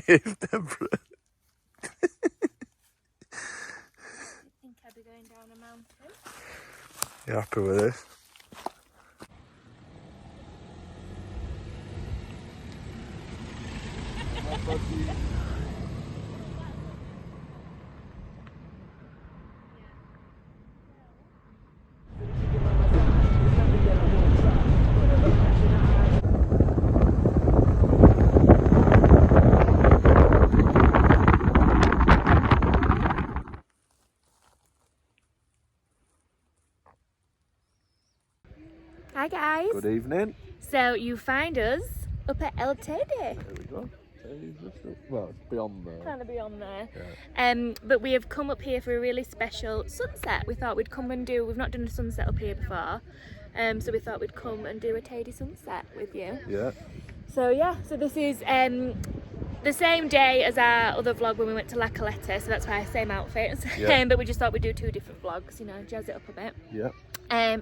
Here's Deborah. think I'd be going down a mountain. You happy with this? Hi guys. Good evening. So you find us up at ʻtejðe. There we go. Well, it's beyond there. Kind of beyond there. Yeah. But we have come up here for a really special sunset. We thought we'd come and do, we've not done a sunset up here before. So we thought we'd come and do a ʻtejðe sunset with you. Yeah. So yeah, so this is the same day as our other vlog when we went to La Caleta, so that's why same outfits. Yeah. But we just thought we'd do 2 different vlogs, you know, jazz it up a bit. Yeah.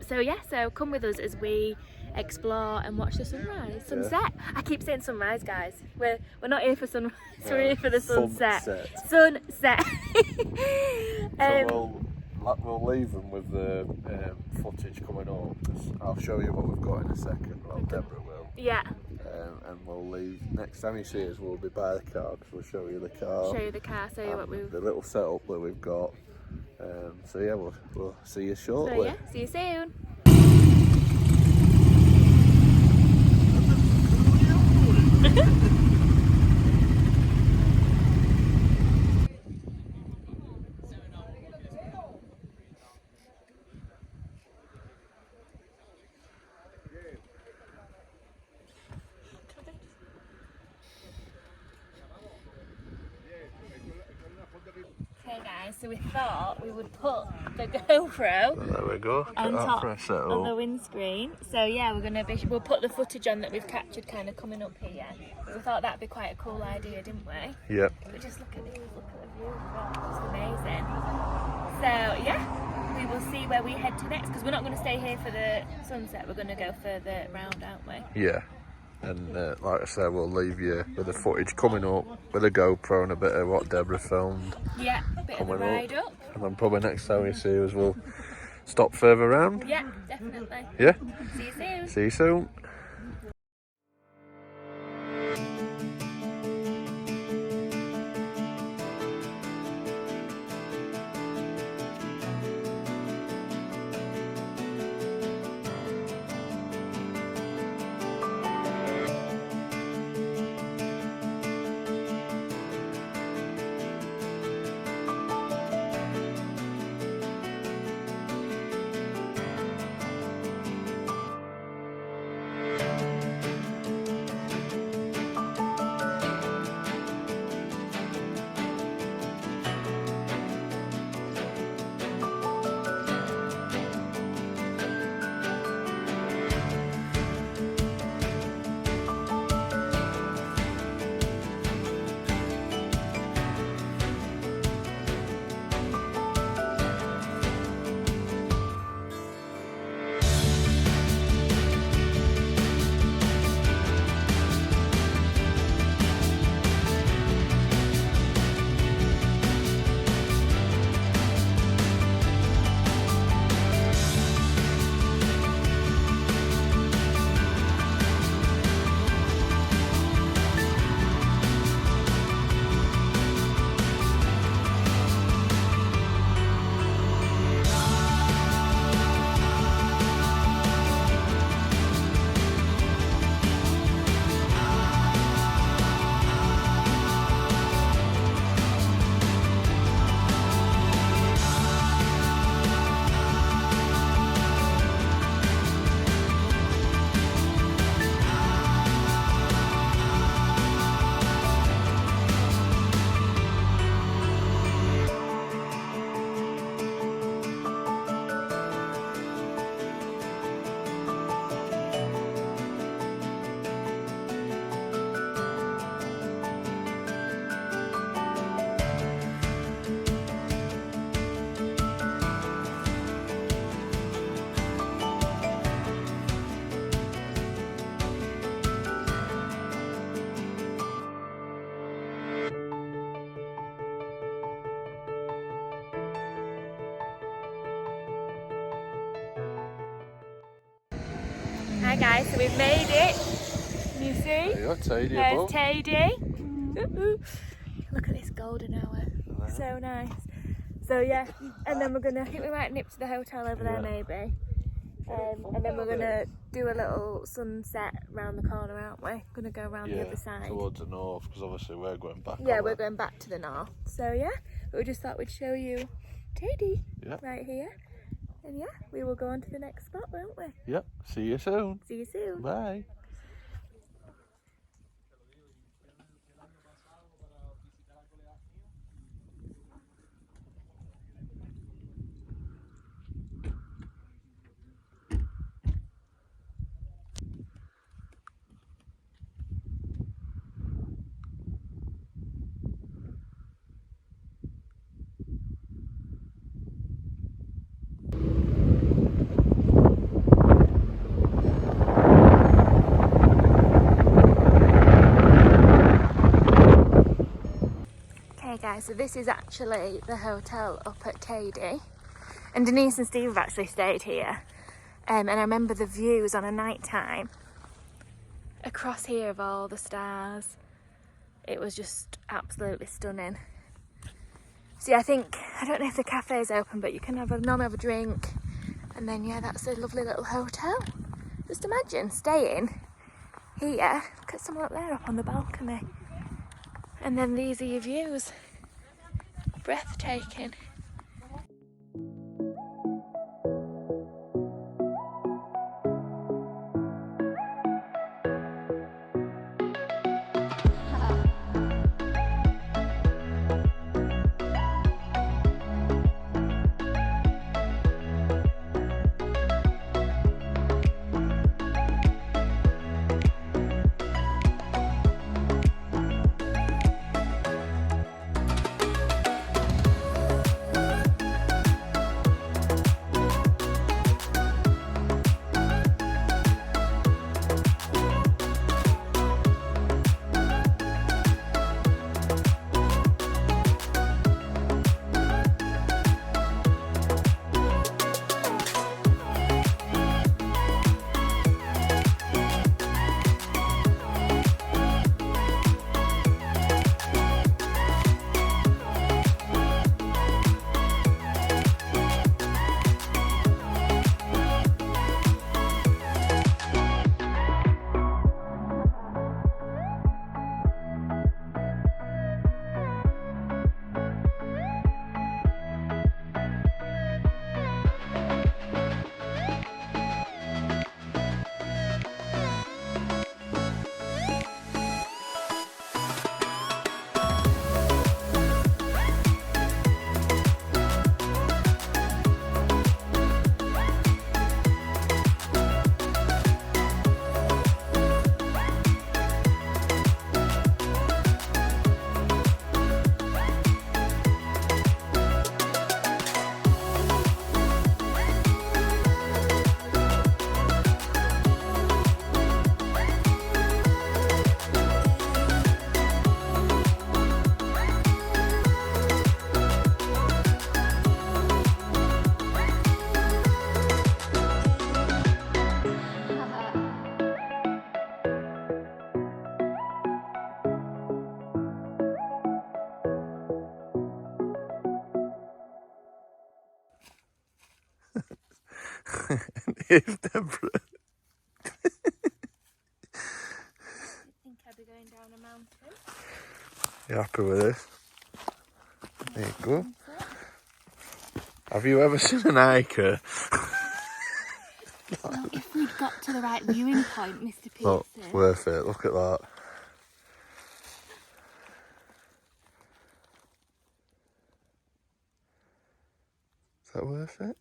So yeah, so come with us as we explore and watch the sunset. I keep saying sunrise, guys. We're not here for sunrise, we're here for the sunset. Sunset. So we'll leave them with the footage coming up. I'll show you what we've got in a second. Well, Deborah will. Yeah. And we'll leave. Next time you see us, we'll be by the car because we'll show you the car. Show you the car. Show you what we've. The little setup that we've got. So yeah, we'll see you shortly. So yeah, see you soon. Okay guys, so we thought we would put the GoPro There we go. on top of on the windscreen. So yeah, we'll put the footage on that we've captured kind of coming up here. We thought that'd be quite a cool idea, didn't we? Yep. But just look at these, look at the view. Oh, it's amazing. So yeah, we will see where we head to next because we're not going to stay here for the sunset. We're going to go further round, aren't we? Yeah. And like I said, we'll leave you with the footage coming up with a GoPro and a bit of what Deborah filmed. Yeah, a bit of a ride up. And then probably next time we see us, we'll stop further around. Yeah, definitely. Yeah. See you soon. See you soon. Right guys, so we've made it. Can you see? There you go, Teide There's above. Teide. Look at this golden hour. So nice. So yeah, and then I think we might nip to the hotel over there maybe. And then we're going to do a little sunset round the corner, aren't we? Going to go around the other side. Towards the north, because obviously we're going back. Yeah, we're going back to the north. So yeah, but we just thought we'd show you Teide right here. And yeah, we will go on to the next spot, won't we? Yep, see you soon. See you soon. Bye. Okay guys, so this is actually the hotel up at Teide. And Denise and Steve have actually stayed here. And I remember the views on a night time across here of all the stars. It was just absolutely stunning. So yeah, I don't know if the cafe is open, but you can normally have a drink. And then yeah, that's a lovely little hotel. Just imagine staying here. Look at someone up there up on the balcony. And then these are your views. Breathtaking. If Deborah. Think I'd be going down a mountain. You happy with this? There you go. Have you ever seen an ʻpiko? Well, if we'd got to the right viewing point, Mr. Pearson. Look, it's worth it. Look at that. Is that worth it?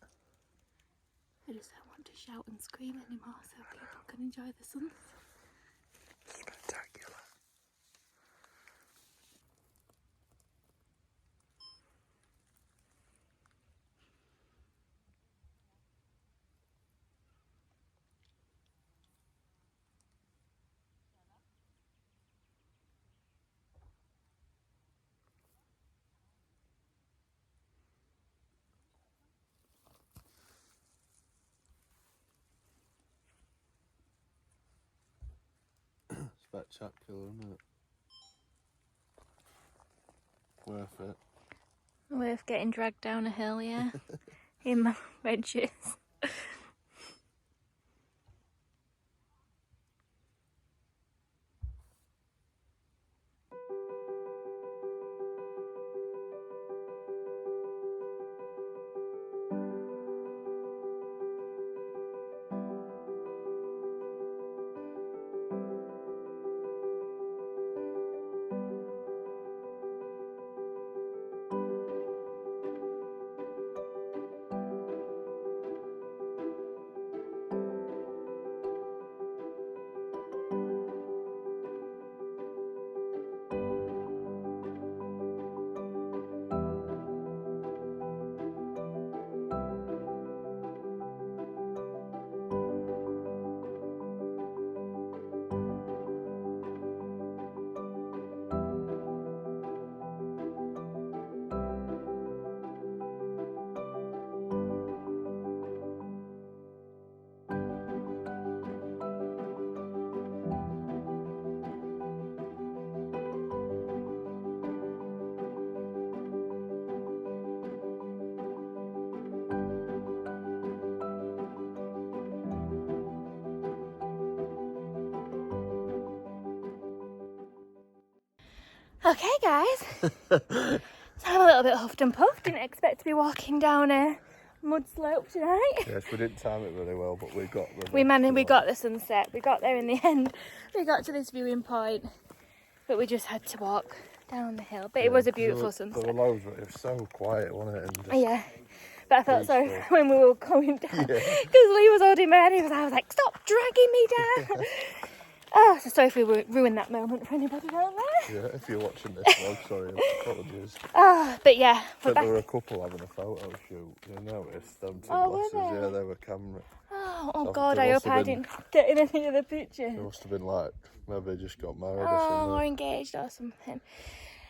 I just don't want to shout and scream anymore so people can enjoy the sunset. Spectacular. spectacular, isn't it? Worth it. Worth getting dragged down a hill, yeah. In my wedges. Okay guys, so I'm a little bit huffed and puffed. Didn't expect to be walking down a mud slope tonight. Yes, we didn't time it really well, but we got the... We got the sunset. We got there in the end. We got to this viewing point, but we just had to walk down the hill. But it was a beautiful sunset. There were loads, but it was so quiet, wasn't it? And just yeah, but I felt sorry peaceful. when we were going down because Lee was holding my hand. I was like, "Stop dragging me down!" Oh, so sorry if we ruined that moment for anybody down there. Yeah, if you're watching this vlog, sorry, apologies. Oh, but yeah, we're back. There were a couple having a photo shoot. You noticed them two Oh, glasses. were Yeah, they were camera. Oh So God, there I must hope have I been- didn't get in any of the pictures. They must have been like, maybe they just got married or Oh, something. or engaged or something.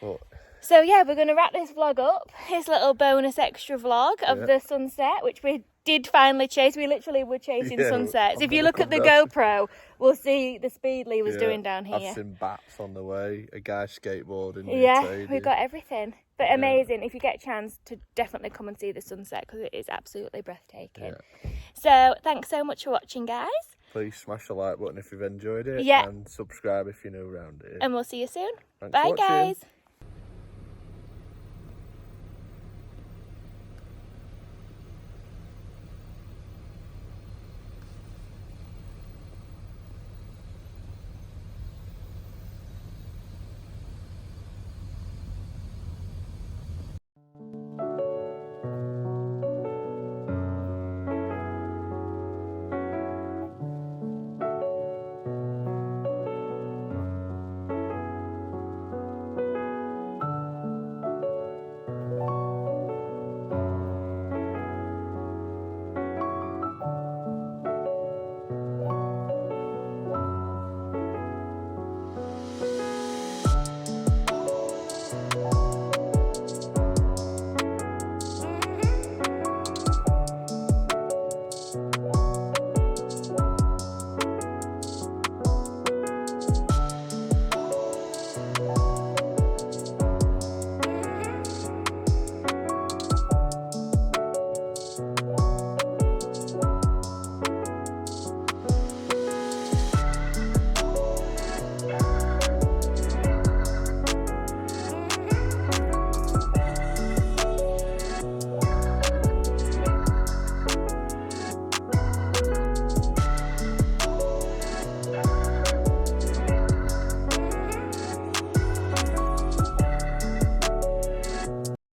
But So yeah, we're going to wrap this vlog up. This little bonus extra vlog of Yeah. the sunset, which we did finally chase. We literally were chasing Yeah, sunsets. I'm If you gonna look at the come down. GoPro, we'll see the speed Lee was yeah, doing down here. I've seen bats on the way, a guy skateboarding. Yeah, Teide. we got everything. But amazing. If you get a chance to definitely come and see the sunset because it is absolutely breathtaking. Yeah. So thanks so much for watching, guys. Please smash the like button if you've enjoyed it. Yeah. And subscribe if you're new around here. And we'll see you soon. Thanks Bye, for watching. guys.